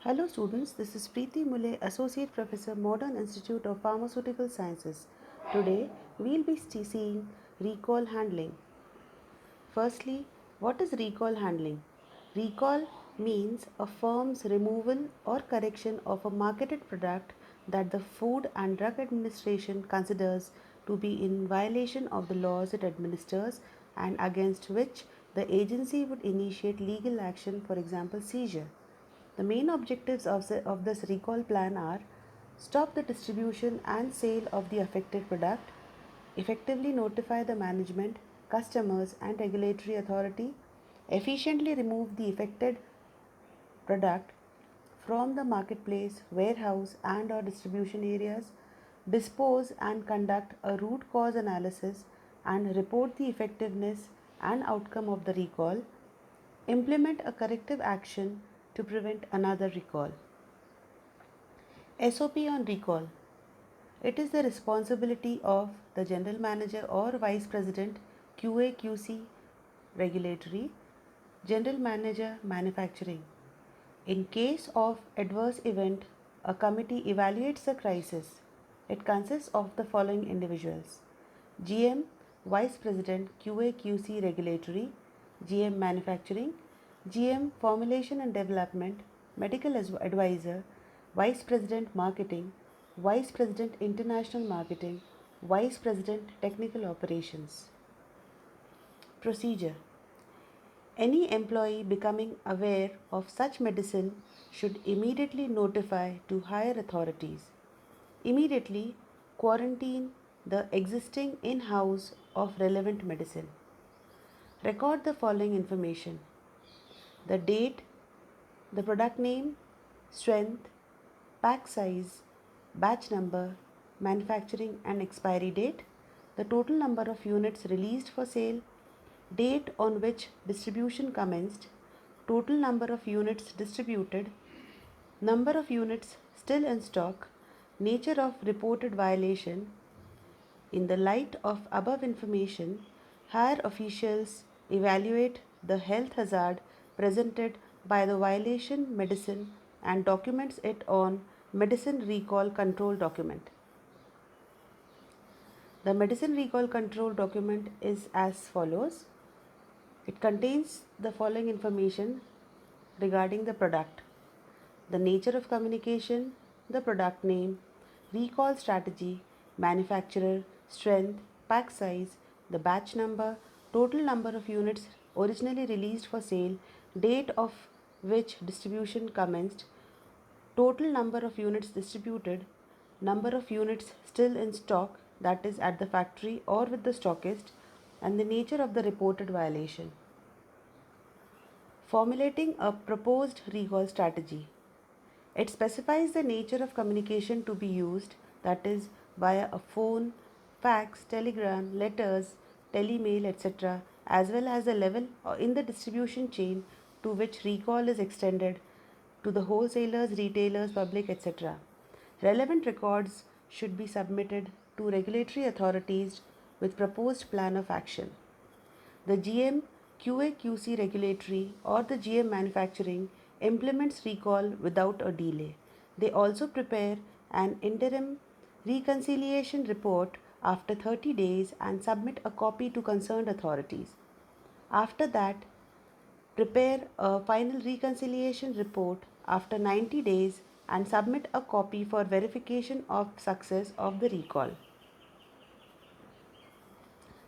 Hello students, this is Preeti Mule, Associate Professor, Modern Institute of Pharmaceutical Sciences. Today, we'll be seeing recall handling. Firstly, what is recall handling? Recall means a firm's removal or correction of a marketed product that the Food and Drug Administration considers to be in violation of the laws it administers and against which the agency would initiate legal action, for example, seizure. The main objectives of this recall plan are stop the distribution and sale of the affected product, effectively notify the management, customers, and regulatory authority, efficiently remove the affected product from the marketplace, warehouse, and/or distribution areas, dispose and conduct a root cause analysis and report the effectiveness and outcome of the recall, implement a corrective action to prevent another recall. SOP on recall. It is the responsibility of the General Manager or Vice President QA QC Regulatory, General Manager Manufacturing. In case of adverse event, a committee evaluates the crisis. It consists of the following individuals: GM, Vice President QA QC Regulatory, GM Manufacturing, GM Formulation and Development, Medical Advisor, Vice President Marketing, Vice President International Marketing, Vice President Technical Operations. Procedure. Any employee becoming aware of such medicine should immediately notify to higher authorities. Immediately quarantine the existing in-house of relevant medicine. Record the following information: the date, the product name, strength, pack size, batch number, manufacturing and expiry date, the total number of units released for sale, date on which distribution commenced, total number of units distributed, number of units still in stock, nature of reported violation. In the light of above information, higher officials evaluate the health hazard presented by the violation medicine and documents it on Medicine Recall Control Document. The Medicine Recall Control Document is as follows. It contains the following information regarding the product: the nature of communication, the product name, recall strategy, manufacturer, strength, pack size, the batch number, total number of units originally released for sale, date of which distribution commenced, total number of units distributed, number of units still in stock, that is at the factory or with the stockist, and the nature of the reported violation. Formulating a proposed recall strategy. It specifies the nature of communication to be used, that is, via a phone, fax, telegram, letters, telemail, etc., as well as the level in the distribution chain to which recall is extended to the wholesalers, retailers, public, etc. Relevant records should be submitted to regulatory authorities with proposed plan of action. The GM QA/QC regulatory or the GM manufacturing implements recall without a delay. They also prepare an interim reconciliation report after 30 days and submit a copy to concerned authorities. After that, prepare a final reconciliation report after 90 days and submit a copy for verification of success of the recall.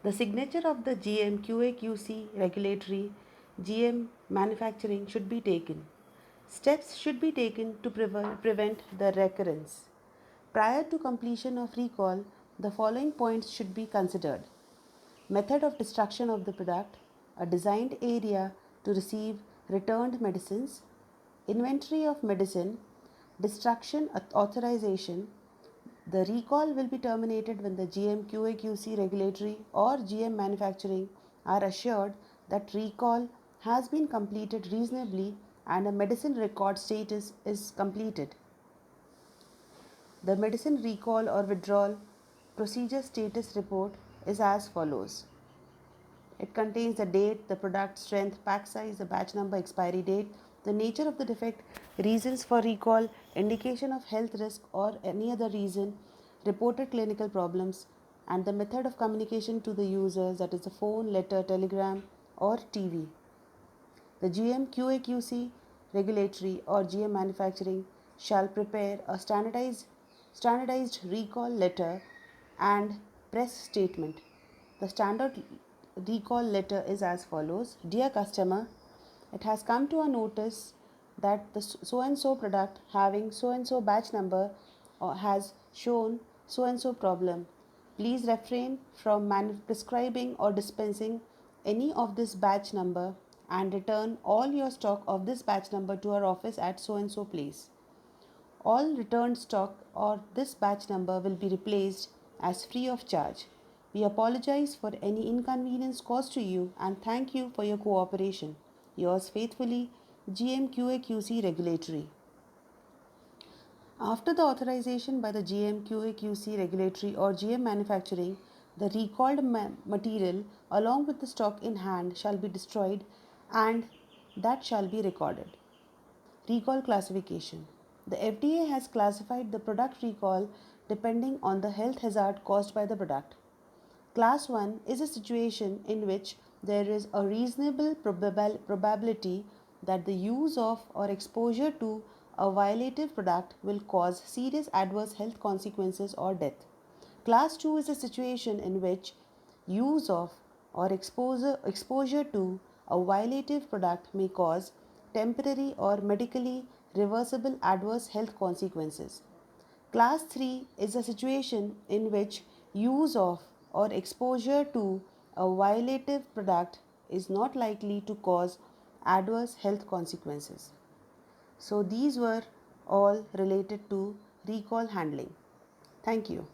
The signature of the GM QA/QC regulatory GM manufacturing should be taken. Steps should be taken to prevent the recurrence. Prior to completion of recall, the following points should be considered: method of destruction of the product, a designed area to receive returned medicines, inventory of medicine, destruction authorization. The recall will be terminated when the GM QA/QC regulatory or GM manufacturing are assured that recall has been completed reasonably and a medicine record status is completed. The medicine recall or withdrawal procedure status report is as follows. It contains the date, the product, strength, pack size, the batch number, expiry date, The nature of the defect, reasons for recall, indication of health risk or any other reason, reported clinical problems, and the method of communication to the users, that is the phone, letter, telegram, or TV. The GM QAQC regulatory or GM manufacturing shall prepare a standardized recall letter and press statement. The standard recall letter is as follows: Dear customer, it has come to our notice that the so and so product having so and so batch number has shown so and so problem. Please refrain from prescribing or dispensing any of this batch number and return all your stock of this batch number to our office at so and so place. All returned stock or this batch number will be replaced as free of charge. We apologize for any inconvenience caused to you and thank you for your cooperation. Yours faithfully, GMQAQC Regulatory. After the authorization by the GMQAQC Regulatory or GM Manufacturing, the recalled material along with the stock in hand shall be destroyed and that shall be recorded. Recall classification. The FDA has classified the product recall depending on the health hazard caused by the product. Class 1 is a situation in which there is a reasonable probability that the use of or exposure to a violative product will cause serious adverse health consequences or death. Class 2 is a situation in which use of or exposure to a violative product may cause temporary or medically reversible adverse health consequences. Class 3 is a situation in which use of or exposure to a violative product is not likely to cause adverse health consequences. So these were all related to recall handling. Thank you.